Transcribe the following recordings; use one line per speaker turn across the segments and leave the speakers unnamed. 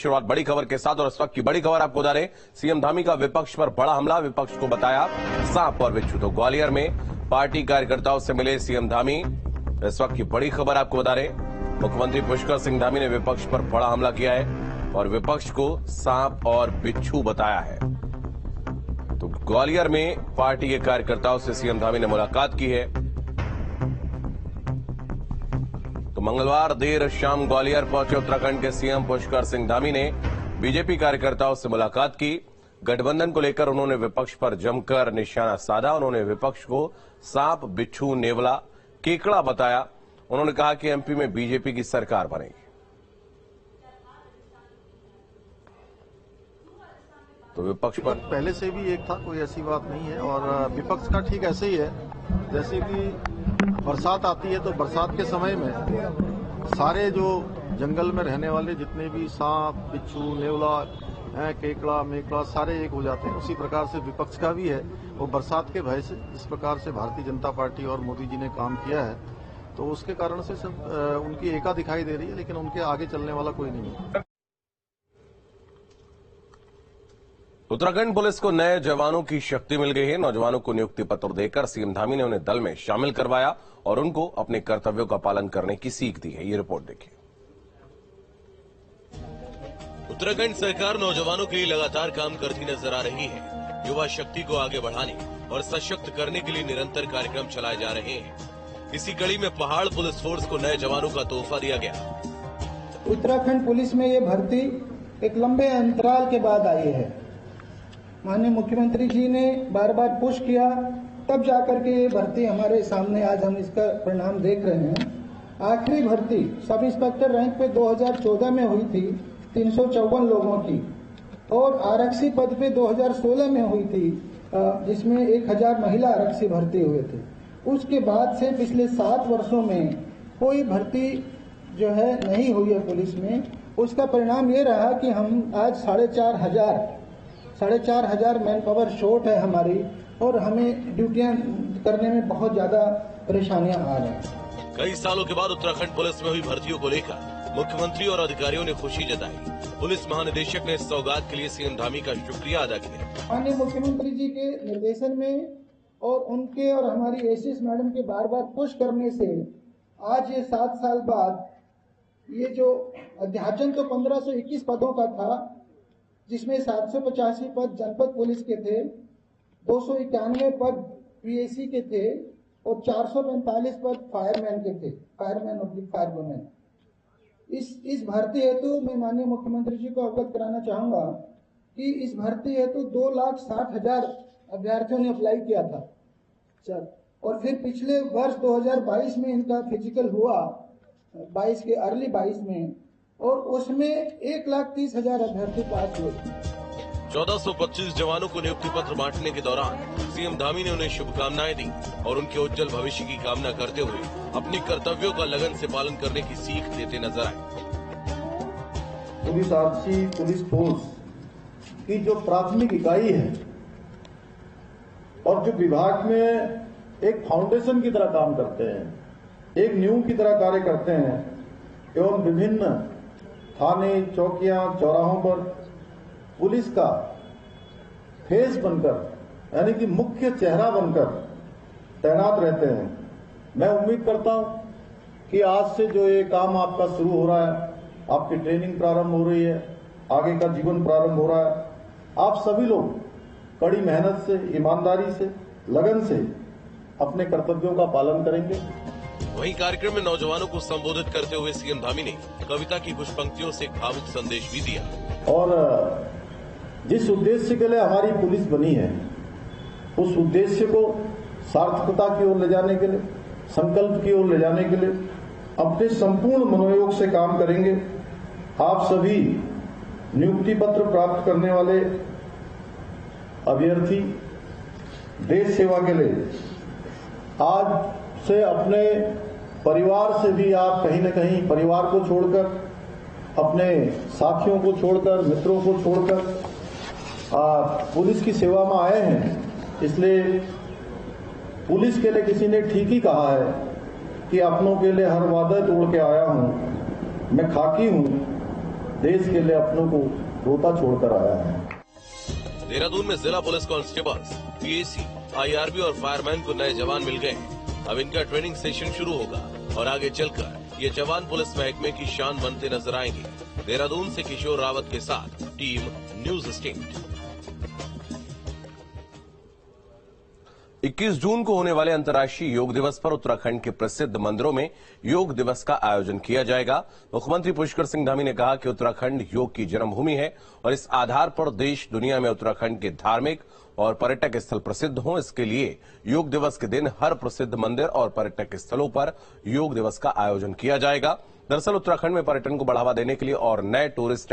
शुरुआत बड़ी खबर के साथ और इस वक्त की बड़ी खबर आपको बता रहे, सीएम धामी का विपक्ष पर बड़ा हमला। विपक्ष को बताया सांप और बिच्छू। तो ग्वालियर में पार्टी कार्यकर्ताओं से मिले सीएम धामी। इस वक्त की बड़ी खबर आपको बता रहे, मुख्यमंत्री पुष्कर सिंह धामी ने विपक्ष पर बड़ा हमला किया है और विपक्ष को सांप और बिच्छू बताया है। तो ग्वालियर में पार्टी के कार्यकर्ताओं से सीएम धामी ने मुलाकात की है। तो मंगलवार देर शाम ग्वालियर पहुंचे उत्तराखंड के सीएम पुष्कर सिंह धामी ने बीजेपी कार्यकर्ताओं से मुलाकात की। गठबंधन को लेकर उन्होंने विपक्ष पर जमकर निशाना साधा। उन्होंने विपक्ष को सांप, बिच्छू, नेवला, केकड़ा बताया। उन्होंने कहा कि एमपी में बीजेपी की सरकार बनेगी। तो विपक्ष पर
पहले से भी एक था, कोई ऐसी बात नहीं है। और विपक्ष का ठीक ऐसे ही है, जैसे कि बरसात आती है तो बरसात के समय में सारे जो जंगल में रहने वाले जितने भी सांप, बिच्छू, नेवला, केकड़ा, मेकड़ा सारे एक हो जाते हैं। उसी प्रकार से विपक्ष का भी है। वो बरसात के भय से जिस प्रकार से भारतीय जनता पार्टी और मोदी जी ने काम किया है, तो उसके कारण से सब उनकी एका दिखाई दे रही है, लेकिन उनके आगे चलने वाला कोई नहीं है।
उत्तराखंड पुलिस को नए जवानों की शक्ति मिल गई है। नौजवानों को नियुक्ति पत्र देकर सीएम धामी ने उन्हें दल में शामिल करवाया और उनको अपने कर्तव्यों का पालन करने की सीख दी है। ये रिपोर्ट देखिए।
उत्तराखंड सरकार नौजवानों के लिए लगातार काम करती नजर आ रही है। युवा शक्ति को आगे बढ़ाने और सशक्त करने के लिए निरंतर कार्यक्रम चलाए जा रहे हैं। इसी कड़ी में पहाड़ पुलिस फोर्स को नए जवानों का तोहफा दिया गया।
उत्तराखंड पुलिस में ये भर्ती एक लंबे अंतराल के बाद आई है। माननीय मुख्यमंत्री जी ने बार बार पुश किया, तब जाकर के ये भर्ती हमारे सामने आज हम इसका परिणाम देख रहे हैं। आखिरी भर्ती सब इंस्पेक्टर रैंक पे 2014 में हुई थी 354 लोगों की, और आरक्षी पद पे 2016 में हुई थी, जिसमें 1000 महिला आरक्षी भर्ती हुए थे। उसके बाद से पिछले 7 वर्षों में कोई भर्ती जो है नहीं हुई है पुलिस में। उसका परिणाम ये रहा कि हम आज 4,500 मैन पावर शॉर्ट है हमारी, और हमें ड्यूटियां करने में बहुत ज्यादा परेशानियां आ रही हैं।
कई सालों के बाद उत्तराखंड पुलिस में हुई भर्तियों को लेकर मुख्यमंत्री और अधिकारियों ने खुशी जताई। पुलिस महानिदेशक ने इस सौगात के लिए सीएम धामी का शुक्रिया अदा किया।
माननीय मुख्यमंत्री जी के निर्देशन में और उनके और हमारी एसीएस मैडम के बार बार पुश करने से आज ये 7 साल बाद ये जो अध्याचन तो 1521 पदों का था, जिसमें 785 पद जनपद पुलिस के थे, 291 पद पीएसी के थे और 445 पद फायरमैन के थे, फायरमैन और फायरवुमेन। इस भर्ती हेतु मैं माननीय मुख्यमंत्री जी को अवगत कराना चाहूंगा कि इस भर्ती हेतु 2,60,000 अभ्यर्थियों ने अप्लाई किया था सर। और फिर पिछले वर्ष 2022 में इनका फिजिकल हुआ, 22 के अर्ली 22 में, और उसमें 1,30,000 अभ्यर्थी पास हुए।
1425 जवानों को नियुक्ति पत्र बांटने के दौरान सीएम धामी ने उन्हें शुभकामनाएं दी और उनके उज्जवल भविष्य की कामना करते हुए अपने कर्तव्यों का लगन से पालन करने की सीख देते नजर आए।
पुलिस आरक्षी पुलिस फोर्स की जो प्राथमिक इकाई है और जो विभाग में एक फाउंडेशन की तरह काम करते हैं, एक नींव की तरह कार्य करते हैं, एवं विभिन्न थाने, चौकियां, चौराहों पर पुलिस का फेस बनकर, यानी कि मुख्य चेहरा बनकर तैनात रहते हैं। मैं उम्मीद करता हूं कि आज से जो ये काम आपका शुरू हो रहा है, आपकी ट्रेनिंग प्रारंभ हो रही है, आगे का जीवन प्रारंभ हो रहा है, आप सभी लोग कड़ी मेहनत से, ईमानदारी से, लगन से अपने कर्तव्यों का पालन करेंगे।
वहीं कार्यक्रम में नौजवानों को संबोधित करते हुए सीएम धामी ने कविता की कुछ पंक्तियों से भावुक संदेश भी दिया।
और जिस उद्देश्य के लिए हमारी पुलिस बनी है, उस उद्देश्य को सार्थकता की ओर ले जाने के लिए, संकल्प की ओर ले जाने के लिए अपने संपूर्ण मनोयोग से काम करेंगे। आप सभी नियुक्ति पत्र प्राप्त करने वाले अभ्यर्थी देश सेवा के लिए आज से अपने परिवार से भी आप कहीं न कहीं परिवार को छोड़कर, अपने साथियों को छोड़कर, मित्रों को छोड़कर पुलिस की सेवा में आए हैं। इसलिए पुलिस के लिए किसी ने ठीक ही कहा है कि अपनों के लिए हर वादा तोड़ के आया हूं। मैं खाकी हूं, देश के लिए अपनों को रोता छोड़कर आया है।
देहरादून में जिला पुलिस कांस्टेबल्स, पीएसी, आईआरबी और फायरमैन को नए जवान मिल गए। अब इनका ट्रेनिंग सेशन शुरू होगा और आगे चलकर ये जवान पुलिस महकमे की शान बनते नजर आएंगे। देहरादून से किशोर रावत के साथ टीम न्यूज स्टेट।
21 जून को होने वाले अंतर्राष्ट्रीय योग दिवस पर उत्तराखंड के प्रसिद्ध मंदिरों में योग दिवस का आयोजन किया जाएगा। मुख्यमंत्री पुष्कर सिंह धामी ने कहा कि उत्तराखंड योग की जन्मभूमि है और इस आधार पर देश दुनिया में उत्तराखंड के धार्मिक और पर्यटक स्थल प्रसिद्ध हों। इसके लिए योग दिवस के दिन हर प्रसिद्ध मंदिर और पर्यटक स्थलों पर योग दिवस का आयोजन किया जाएगा। दरअसल उत्तराखंड में पर्यटन को बढ़ावा देने के लिए और नए टूरिस्ट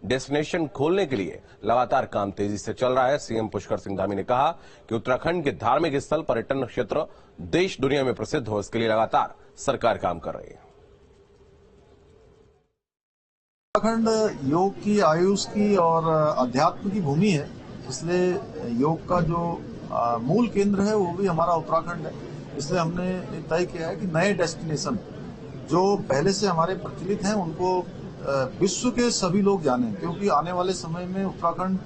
डेस्टिनेशन खोलने के लिए लगातार काम तेजी से चल रहा है। सीएम पुष्कर सिंह धामी ने कहा कि उत्तराखंड के धार्मिक स्थल पर्यटन क्षेत्र देश दुनिया में प्रसिद्ध हो, इसके लिए लगातार सरकार काम कर रही है।
उत्तराखंड योग की, आयुष की और अध्यात्म की भूमि है, इसलिए योग का जो मूल केंद्र है वो भी हमारा उत्तराखंड है। इसलिए हमने तय किया है कि नए डेस्टिनेशन जो पहले से हमारे प्रचलित हैं उनको विश्व के सभी लोग जानें, क्योंकि आने वाले समय में उत्तराखंड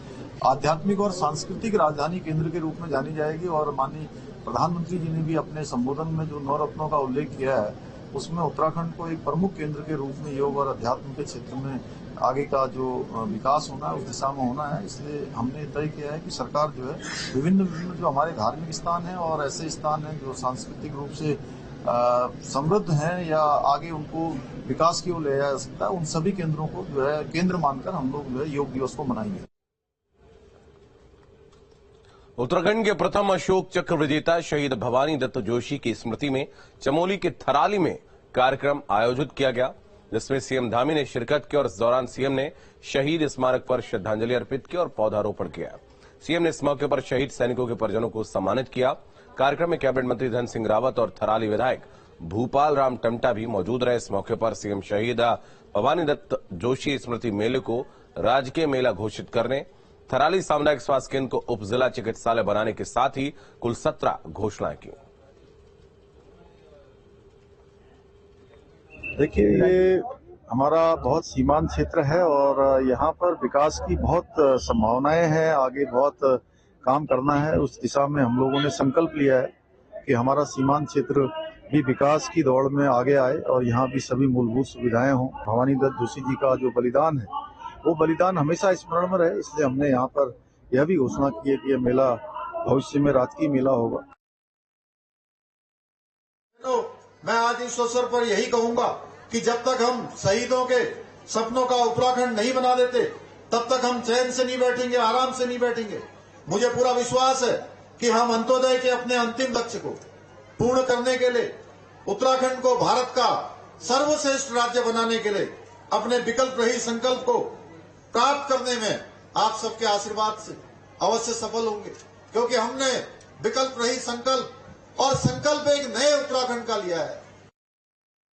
आध्यात्मिक और सांस्कृतिक राजधानी केंद्र के रूप में जानी जाएगी। और माननीय प्रधानमंत्री जी ने भी अपने संबोधन में जो 9 रत्नों का उल्लेख किया है उसमें उत्तराखंड को एक प्रमुख केंद्र के रूप में योग और अध्यात्म के क्षेत्र में आगे का जो विकास होना है उस दिशा में होना है। इसलिए हमने तय किया है कि सरकार जो है विभिन्न जो हमारे धार्मिक स्थान हैं और ऐसे स्थान हैं जो सांस्कृतिक रूप से समृद्ध हैं या आगे उनको विकास की ओर ले जा सकता है, उन सभी केंद्रों को जो है केंद्र मानकर हम लोग जो है योग दिवस को मनाएंगे।
उत्तराखंड के प्रथम अशोक चक्र विजेता शहीद भवानी दत्त जोशी की स्मृति में चमोली के थराली में कार्यक्रम आयोजित किया गया, जिसमें सीएम धामी ने शिरकत की और इस दौरान सीएम ने शहीद स्मारक पर श्रद्धांजलि अर्पित की और पौधारोपण किया। सीएम ने इस मौके पर शहीद सैनिकों के परिजनों को सम्मानित किया। कार्यक्रम में कैबिनेट मंत्री धन सिंह रावत और थराली विधायक भूपाल राम टमटा भी मौजूद रहे। इस मौके पर सीएम शहीद भवानी दत्त जोशी स्मृति मेले को राजकीय मेला घोषित करने, थराली सामुदायिक स्वास्थ्य केंद्र को उप जिला चिकित्सालय बनाने के साथ ही कुल 17 घोषणाएं की।
देखिए, ये हमारा बहुत सीमांत क्षेत्र है और यहाँ पर विकास की बहुत संभावनाएं हैं, आगे बहुत काम करना है। उस दिशा में हम लोगों ने संकल्प लिया है कि हमारा सीमांत क्षेत्र भी विकास की दौड़ में आगे आए और यहाँ भी सभी मूलभूत सुविधाएं हों। भवानी दत्त जोशी जी का जो बलिदान है वो बलिदान हमेशा स्मरण में रहे, इसलिए हमने यहाँ पर यह भी घोषणा की है कि यह मेला भविष्य में राजकीय मेला होगा।
तो मैं आज इस अवसर पर यही कहूंगा कि जब तक हम शहीदों के सपनों का उत्तराखंड नहीं बना देते तब तक हम चैन से नहीं बैठेंगे, आराम से नहीं बैठेंगे। मुझे पूरा विश्वास है कि हम अंत्योदय के अपने अंतिम लक्ष्य को पूर्ण करने के लिए, उत्तराखंड को भारत का सर्वश्रेष्ठ राज्य बनाने के लिए अपने विकल्प रहित संकल्प को प्राप्त करने में आप सबके आशीर्वाद से अवश्य सफल होंगे, क्योंकि हमने विकल्प रहित संकल्प और संकल्प एक नए उत्तराखंड का लिया है।